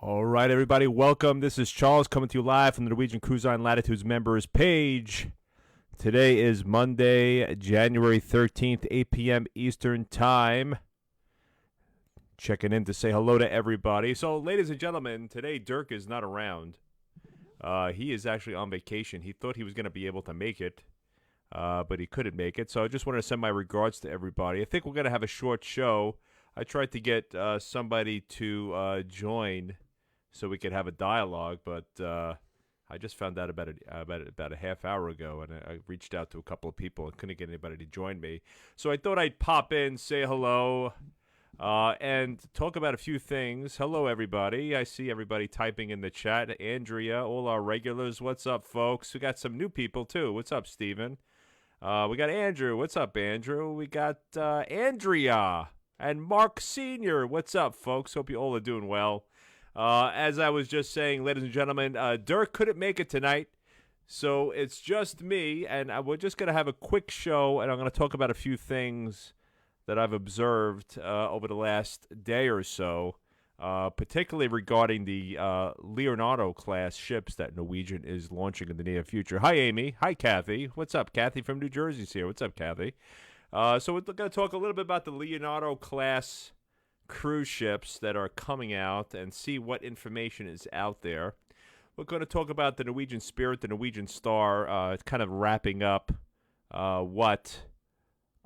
All right, everybody, welcome. This is Charles coming to you live from the Norwegian Cruise Line Latitudes members page. Today is Monday, January 13th, 8 p.m. Eastern Time. Checking in to say hello to everybody. So, ladies and gentlemen, today Dirk is not around. He is actually on vacation. He thought he was going to be able to make it, but he couldn't make it. So I just wanted to send my regards to everybody. I think we're going to have a short show. I tried to get somebody to join so we could have a dialogue, but I just found out about it about a half hour ago, and I reached out to a couple of people and couldn't get anybody to join me. So I thought I'd pop in, say hello, and talk about a few things. Hello, everybody. I see everybody typing in the chat. Andrea, all our regulars. What's up, folks? We got some new people, too. What's up, Steven? We got Andrew. What's up, Andrew? We got Andrea and Mark Sr. What's up, folks? Hope you all are doing well. As I was just saying, ladies and gentlemen, Dirk couldn't make it tonight, so it's just me, and we're just going to have a quick show, and I'm going to talk about a few things that I've observed over the last day or so, particularly regarding the Leonardo-class ships that Norwegian is launching in the near future. Hi, Amy. Hi, Kathy. What's up? Kathy from New Jersey's here. What's up, Kathy? So we're going to talk a little bit about the Leonardo-class cruise ships that are coming out and see what information is out there. We're going to talk about the Norwegian Spirit, the Norwegian Star, kind of wrapping up what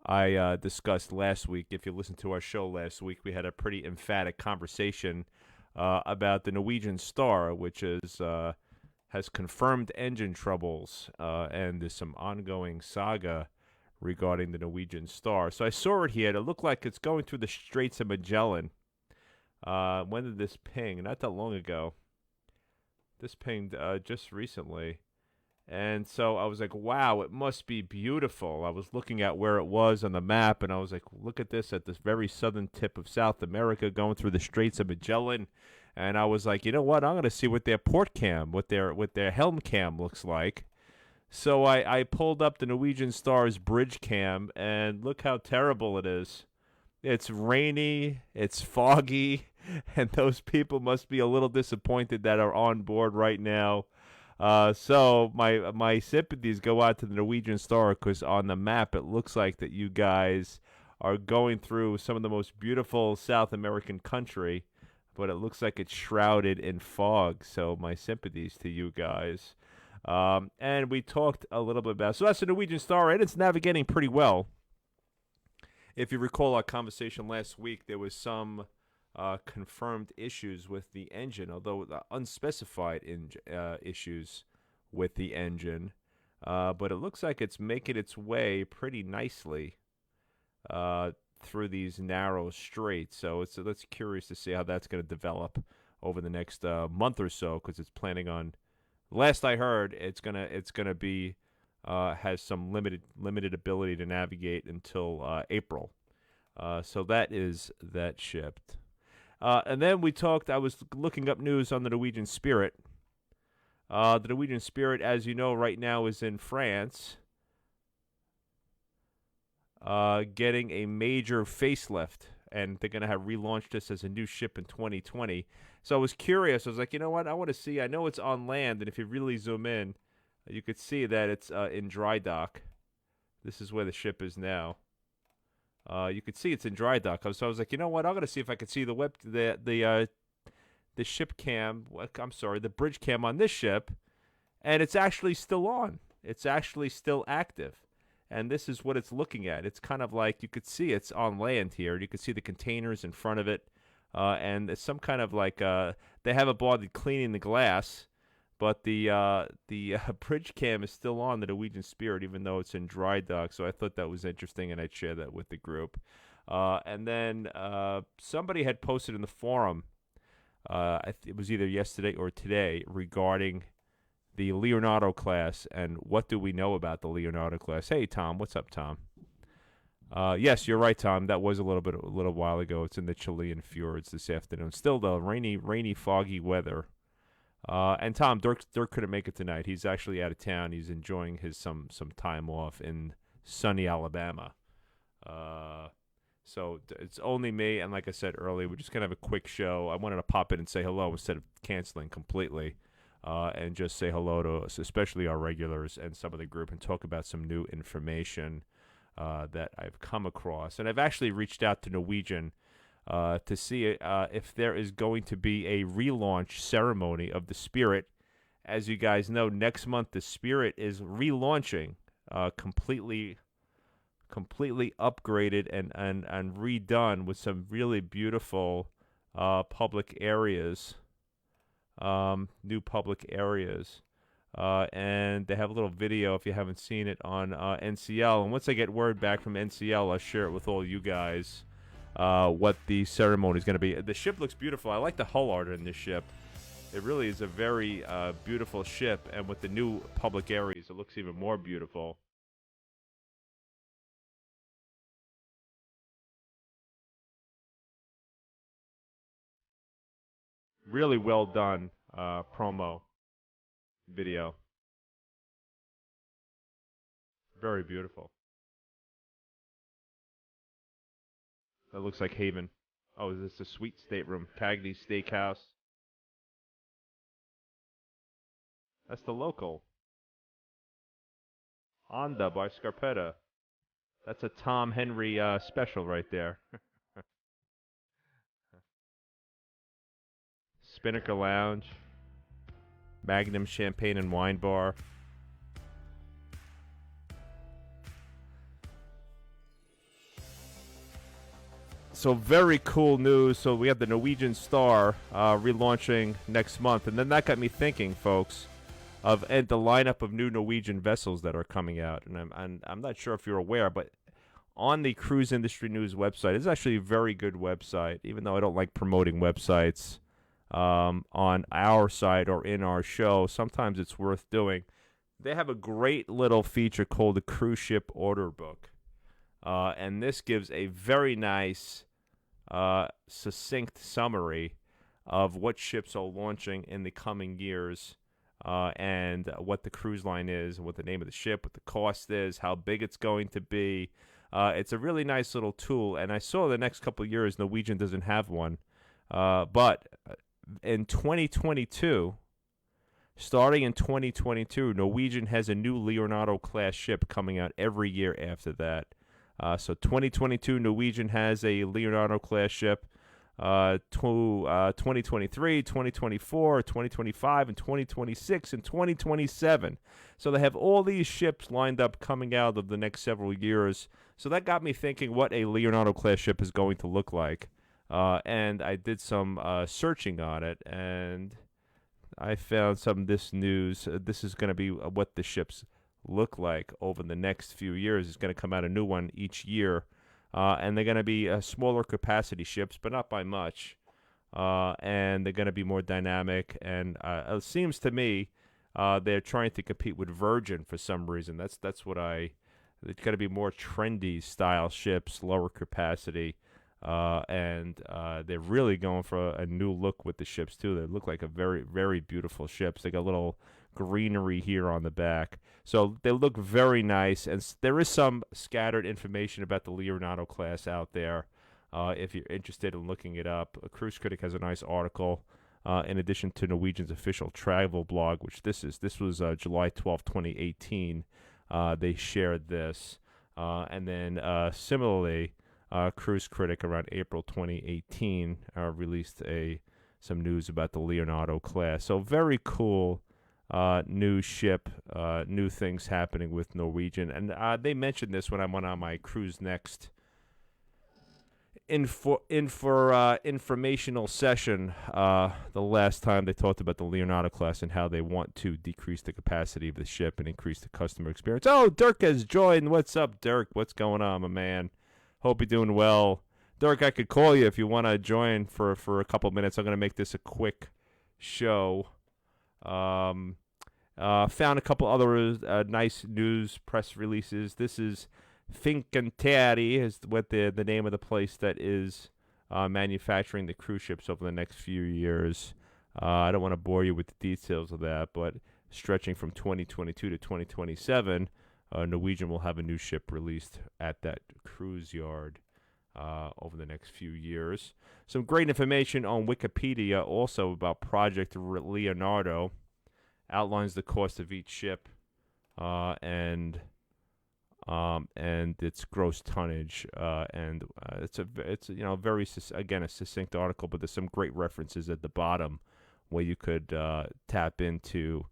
I discussed last week. If you listened to our show last week, we had a pretty emphatic conversation about the Norwegian Star, which is has confirmed engine troubles, and there's some ongoing saga regarding the Norwegian Star. So I saw it here. It looked like it's going through the Straits of Magellan. When did this ping? Not that long ago. This pinged just recently. And so I was like, wow, it must be beautiful. I was looking at where it was on the map, and I was like, look at this at this very southern tip of South America going through the Straits of Magellan. And I was like, you know what? I'm going to see what their port cam, what their helm cam looks like. So I pulled up the Norwegian Star's bridge cam, and look how terrible it is. It's rainy, it's foggy, and those people must be a little disappointed that are on board right now. So my sympathies go out to the Norwegian Star, because on the map it looks like that you guys are going through some of the most beautiful South American country, but it looks like it's shrouded in fog. So my sympathies to you guys. And we talked a little bit about, so that's the Norwegian Star, and it's navigating pretty well. If you recall our conversation last week, there was some confirmed issues with the engine, although unspecified issues with the engine. But it looks like it's making its way pretty nicely through these narrow straits. So that's curious to see how that's going to develop over the next month or so, because it's planning on. Last I heard, it's gonna be has some limited ability to navigate until April. So that is that ship. And then we talked. I was looking up news on the Norwegian Spirit. The Norwegian Spirit, as you know, right now is in France, getting a major facelift, and they're gonna have relaunched this as a new ship in 2020. So I was curious. I was like, you know what? I want to see. I know it's on land, and if you really zoom in, you could see that it's in dry dock. This is where the ship is now. You could see it's in dry dock. So I was like, you know what? I'm gonna see if I could see the ship cam. I'm sorry, the bridge cam on this ship, and it's actually still on. It's actually still active. And this is what it's looking at. It's kind of like you could see it's on land here. You could see the containers in front of it. And it's some kind of like they haven't bothered cleaning the glass, but the bridge cam is still on the Norwegian Spirit, even though it's in dry dock. So I thought that was interesting, and I'd share that with the group. And then somebody had posted in the forum, it was either yesterday or today, regarding the Leonardo class and what do we know about the Leonardo class. Hey, Tom. What's up, Tom? Yes, you're right, Tom. That was a little while ago. It's in the Chilean fjords this afternoon. Still, though, rainy, foggy weather. And Tom, Dirk couldn't make it tonight. He's actually out of town. He's enjoying some time off in sunny Alabama. So it's only me, and like I said earlier, we're just gonna have a quick show. I wanted to pop in and say hello instead of canceling completely, and just say hello to us, especially our regulars and some of the group, and talk about some new information that I've come across. And I've actually reached out to Norwegian to see if there is going to be a relaunch ceremony of the Spirit. As you guys know, next month the Spirit is relaunching, completely upgraded and redone with some really beautiful public areas, new public areas. And they have a little video if you haven't seen it on NCL. And once I get word back from NCL, I'll share it with all you guys what the ceremony is going to be. The ship looks beautiful. I like the hull art in this ship. It really is a very beautiful ship. And with the new public areas, it looks even more beautiful. Really well done promo video. Very beautiful. That looks like Haven. Oh, is this a suite stateroom? Cagney's Steakhouse. That's the local. Onda by Scarpetta. That's a Tom Henry special right there. Spinnaker Lounge. Magnum Champagne and Wine Bar. So very cool news. So we have the Norwegian Star relaunching next month. And then that got me thinking, folks, of the lineup of new Norwegian vessels that are coming out. And I'm not sure if you're aware, but on the Cruise Industry News website, it's actually a very good website, even though I don't like promoting websites on our site or in our show. Sometimes it's worth doing. They have a great little feature called the Cruise Ship Order Book. And this gives a very nice, succinct summary of what ships are launching in the coming years, and what the cruise line is, what the name of the ship, what the cost is, how big it's going to be. It's a really nice little tool, and I saw the next couple of years Norwegian doesn't have one. But in 2022, starting in 2022, Norwegian has a new Leonardo-class ship coming out every year after that. So 2022, Norwegian has a Leonardo-class ship. 2023, 2024, 2025, and 2026, and 2027. So they have all these ships lined up coming out of the next several years. So that got me thinking what a Leonardo-class ship is going to look like. And I did some searching on it, and I found some of this news. This is going to be what the ships look like over the next few years. It's going to come out a new one each year, and they're going to be smaller capacity ships, but not by much, and they're going to be more dynamic, and it seems to me they're trying to compete with Virgin for some reason. It's going to be more trendy style ships, lower capacity, and they're really going for a new look with the ships too. They look like a very, very beautiful ships. They got a little greenery here on the back, so they look very nice. And there is some scattered information about the Leonardo class out there, if you're interested in looking it up. A Cruise Critic has a nice article, in addition to Norwegian's official travel blog, which this was July 12, 2018. They shared this, and then similarly, Cruise Critic around April 2018 released some news about the Leonardo class. So very cool. New ship, new things happening with Norwegian. And they mentioned this when I went on my Cruise Next informational session the last time. They talked about the Leonardo class and how they want to decrease the capacity of the ship and increase the customer experience. Oh, Dirk has joined. What's up, Dirk? What's going on, my man? Hope you're doing well. Dirk, I could call you if you want to join for a couple minutes. I'm going to make this a quick show. Found a couple other nice news press releases. This is Fincantieri is what the name of the place that is manufacturing the cruise ships over the next few years. I don't want to bore you with the details of that, but stretching from 2022 to 2027, Norwegian will have a new ship released at that cruise yard. over the next few years. Some great information on Wikipedia also about Project Leonardo. Outlines the cost of each ship and its gross tonnage, and it's a very again a succinct article, but there's some great references at the bottom where you could tap into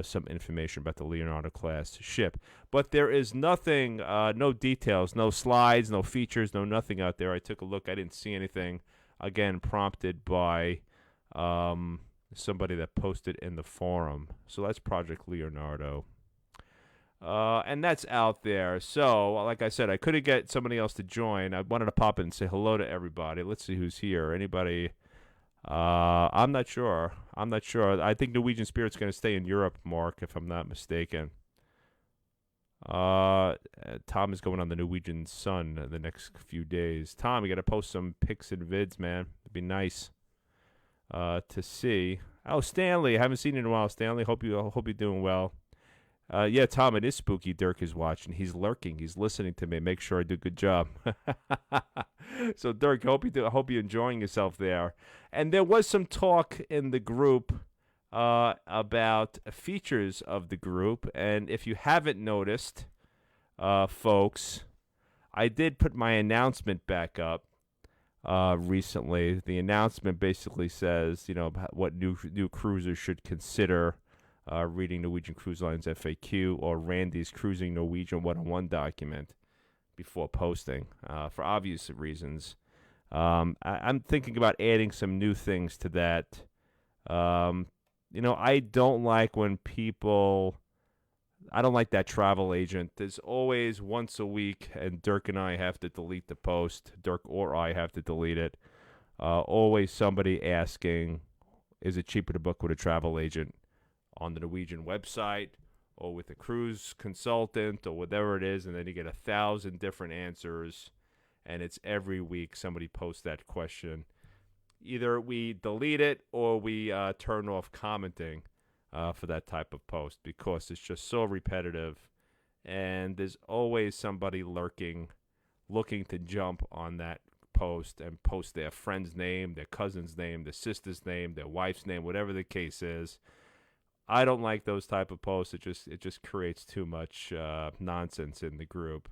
some information about the Leonardo class ship. But there is nothing, no details, no slides, no features, no nothing out there. I took a look, I didn't see anything. Again, prompted by somebody that posted in the forum. So that's Project Leonardo. And that's out there. So, like I said, I couldn't get somebody else to join. I wanted to pop in and say hello to everybody. Let's see who's here. Anybody? I'm not sure. I think Norwegian Spirit's going to stay in Europe, Mark, if I'm not mistaken. Tom is going on the Norwegian Sun the next few days. Tom, you got to post some pics and vids, man. It'd be nice to see. Oh, Stanley, I haven't seen you in a while. Stanley, hope you're doing well. Yeah, Tom, it is spooky. Dirk is watching. He's lurking. He's listening to me. Make sure I do a good job. So, Dirk, I hope you're enjoying yourself there. And there was some talk in the group about features of the group. And if you haven't noticed, folks, I did put my announcement back up recently. The announcement basically says, what new cruisers should consider reading Norwegian Cruise Line's FAQ or Randy's Cruising Norwegian 101 document before posting, for obvious reasons. I'm thinking about adding some new things to that. I don't like when I don't like that travel agent. There's always once a week, and Dirk and I have to delete the post. Dirk or I have to delete it. Always somebody asking, is it cheaper to book with a travel agent on the Norwegian website or with a cruise consultant or whatever it is, and then you get 1,000 different answers, and it's every week somebody posts that question. Either we delete it or we turn off commenting for that type of post because it's just so repetitive, and there's always somebody lurking, looking to jump on that post and post their friend's name, their cousin's name, their sister's name, their wife's name, whatever the case is. I don't like those type of posts. It just creates too much nonsense in the group.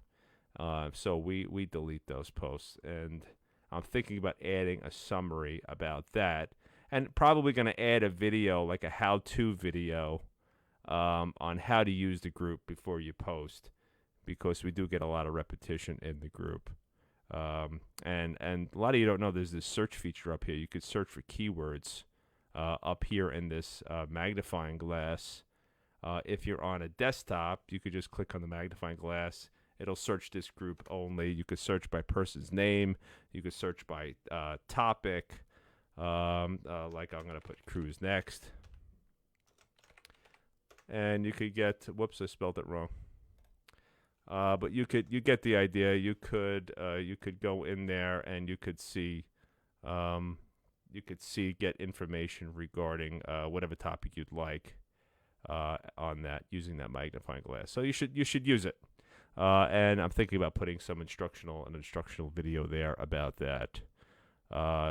So we delete those posts, and I'm thinking about adding a summary about that, and probably going to add a video, like a how-to video, on how to use the group before you post, because we do get a lot of repetition in the group. And a lot of you don't know there's this search feature up here. You could search for keywords up here in this magnifying glass. If you're on a desktop, you could just click on the magnifying glass. It'll search this group only. You could search by person's name. You could search by topic. Like I'm going to put cruise next. And you could get, whoops, I spelled it wrong. But you get the idea. You could go in there and you could see, get information regarding whatever topic you'd like on that, using that magnifying glass. So you should use it. And I'm thinking about putting an instructional video there about that.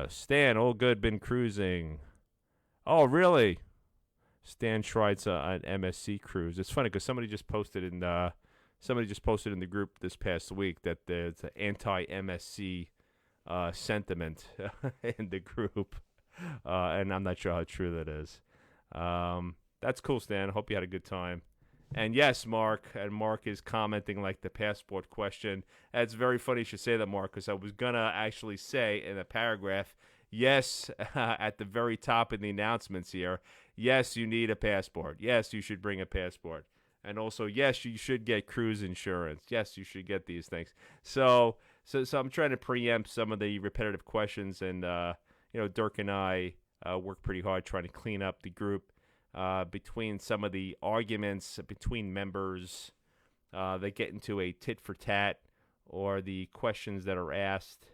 Stan, all good, been cruising. Oh, really? Stan Schreitz an MSC cruise. It's funny because somebody just posted in the group this past week that there's an anti-MSC sentiment in the group, and I'm not sure how true that is. That's cool, Stan. I hope you had a good time. And yes, Mark, and Mark is commenting like the passport question. That's very funny you should say that, Mark, because I was going to actually say in a paragraph, yes, at the very top in the announcements here, yes, you need a passport. Yes, you should bring a passport. And also, yes, you should get cruise insurance. Yes, you should get these things. So I'm trying to preempt some of the repetitive questions, and Dirk and I work pretty hard trying to clean up the group between some of the arguments between members that get into a tit for tat, or the questions that are asked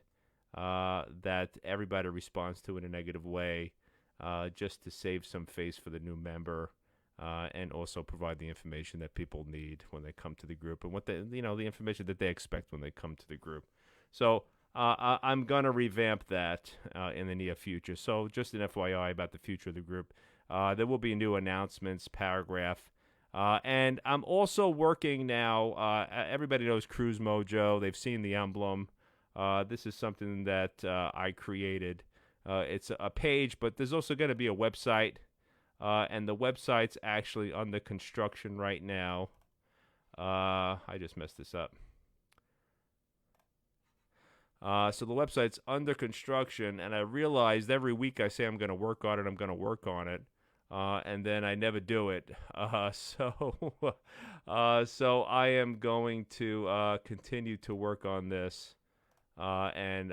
that everybody responds to in a negative way, just to save some face for the new member. And also provide the information that people need when they come to the group, and what the information that they expect when they come to the group. So I'm gonna revamp that in the near future. So just an FYI about the future of the group. There will be new announcements, paragraph. And I'm also working now. Everybody knows Cruise Mojo. They've seen the emblem. This is something that I created. It's a page, but there's also going to be a website. And the website's actually under construction right now. I just messed this up. So the website's under construction, and I realized every week I say I'm going to work on it, and then I never do it. So I am going to continue to work on this, and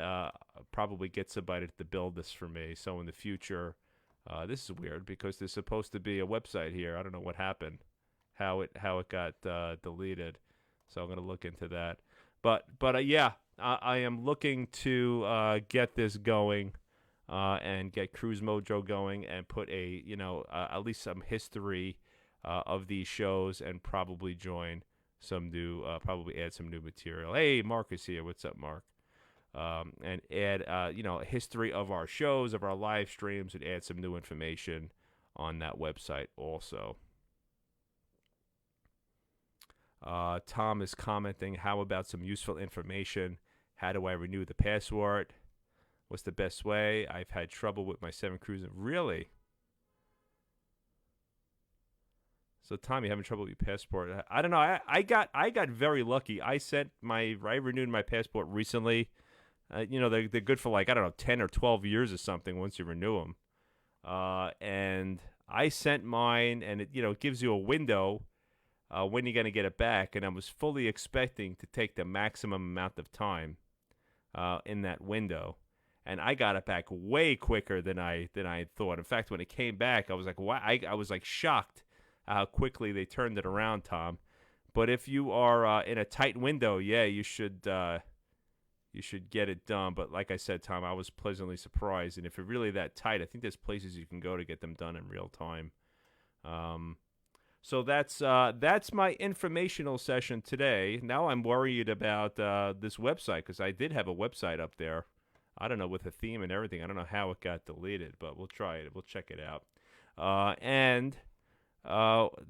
probably get somebody to build this for me. So in the future, this is weird because there's supposed to be a website here. I don't know what happened, how it got deleted. So I'm going to look into that. But yeah. I am looking to get this going and get Cruise Mojo going and put at least some history of these shows and probably join some new, probably add some new material. Hey, Mark is here. What's up, Mark? And add, a history of our shows, of our live streams, and add some new information on that website also. Tom is commenting, how about some useful information? How do I renew the password? What's the best way? I've had trouble with my 7 Cruising. Really? So, Tom, you having trouble with your passport? I don't know. I got very lucky. I renewed my passport recently. They're good for 10 or 12 years or something once you renew them. And I sent mine, and it gives you a window when you're going to get it back, and I was fully expecting to take the maximum amount of time in that window, and I got it back way quicker than I thought. In fact, when it came back, I was like, wow, I was shocked how quickly they turned it around, Tom. But if you are in a tight window, yeah, you should get it done. But like I said, Tom, I was pleasantly surprised, and if you're really that tight, I think there's places you can go to get them done in real time. So that's my informational session today. Now I'm worried about this website because I did have a website up there. I don't know, with a theme and everything. I don't know how it got deleted, but we'll try it. We'll check it out. And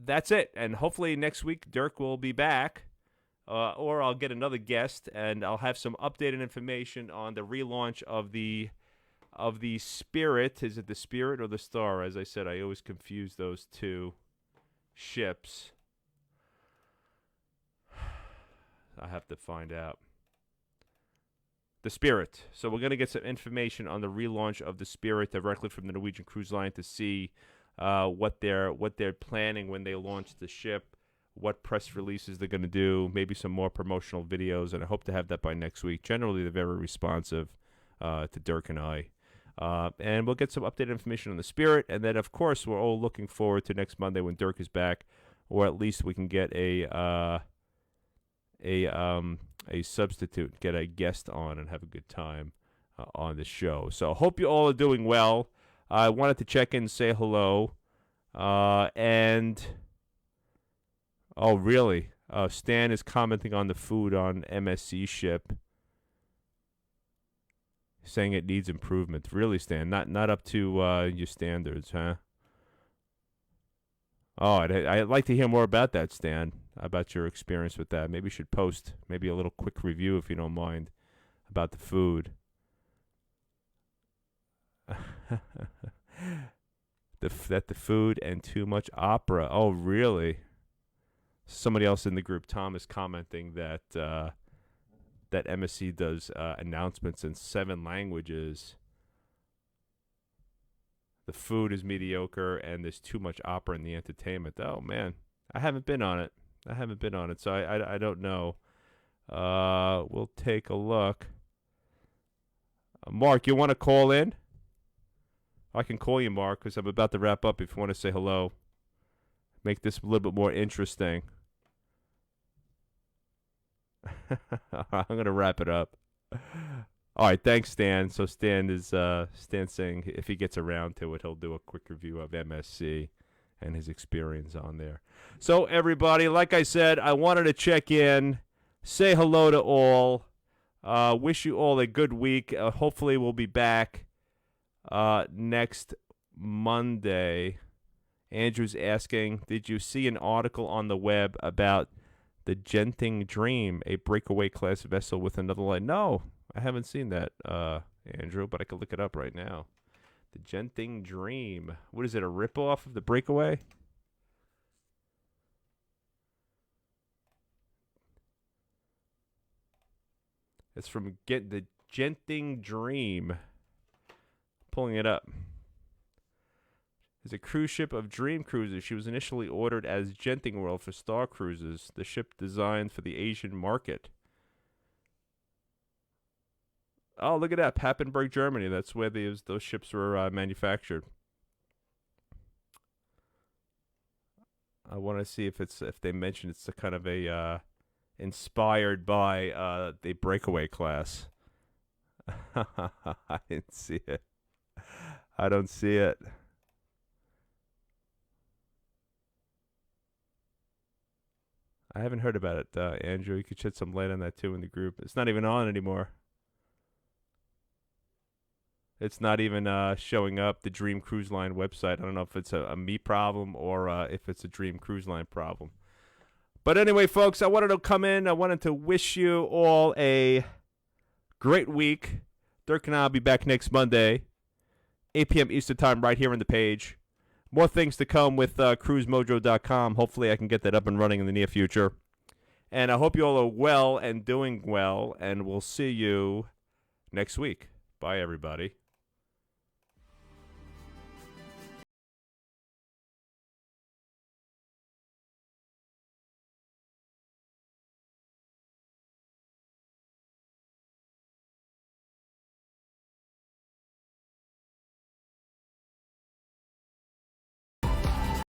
that's it. And hopefully next week Dirk will be back, or I'll get another guest, and I'll have some updated information on the relaunch of the Spirit. Is it the Spirit or the Star? As I said, I always confuse those two ships. I have to find out. The Spirit. So we're going to get some information on the relaunch of the Spirit directly from the Norwegian Cruise Line to see what they're planning when they launch the ship, what press releases they're going to do, maybe some more promotional videos, and I hope to have that by next week. Generally, they're very responsive to Dirk and I. And we'll get some updated information on the Spirit, and then of course we're all looking forward to next Monday when Dirk is back, or at least we can get a substitute, get a guest on, and have a good time on the show. So hope you all are doing well. I wanted to check in and say hello, and oh really? Stan is commenting on the food on MSC ship, saying it needs improvement. Really, Stan? Not up to your standards, huh? Oh, I'd like to hear more about that, Stan, about your experience with that. Maybe you should post maybe a little quick review, if you don't mind, about the food. The food and too much opera. Oh, really? Somebody else in the group, Tom, is commenting that that MSC does announcements in 7 languages. The food is mediocre, and there's too much opera in the entertainment. Oh, man. I haven't been on it. So I don't know. We'll take a look. Mark, you want to call in? I can call you, Mark, because I'm about to wrap up if you want to say hello. Make this a little bit more interesting. I'm going to wrap it up. All right, thanks, Stan. So Stan saying if he gets around to it, he'll do a quick review of MSC and his experience on there. So everybody, like I said, I wanted to check in, say hello to all. Wish you all a good week. Hopefully, we'll be back next Monday. Andrew's asking, did you see an article on the web about the Genting Dream, a breakaway class vessel with another line? No, I haven't seen that, Andrew, but I could look it up right now. The Genting Dream. What is it, a ripoff of the Breakaway? It's from the Genting Dream. Pulling it up. It's a cruise ship of Dream Cruises. She was initially ordered as Genting World for Star Cruises, the ship designed for the Asian market. Oh, look at that. Papenburg, Germany. That's where those ships were manufactured. I want to see if they mention it's a kind of a inspired by the Breakaway class. I didn't see it. I don't see it. I haven't heard about it, Andrew. You could shed some light on that too in the group. It's not even on anymore. It's not even showing up the Dream Cruise Line website. I don't know if it's a me problem or if it's a Dream Cruise Line problem. But anyway, folks, I wanted to come in. I wanted to wish you all a great week. Dirk and I will be back next Monday, 8 p.m. Eastern Time, right here on the page. More things to come with cruisemojo.com. Hopefully I can get that up and running in the near future. And I hope you all are well and doing well, and we'll see you next week. Bye, everybody.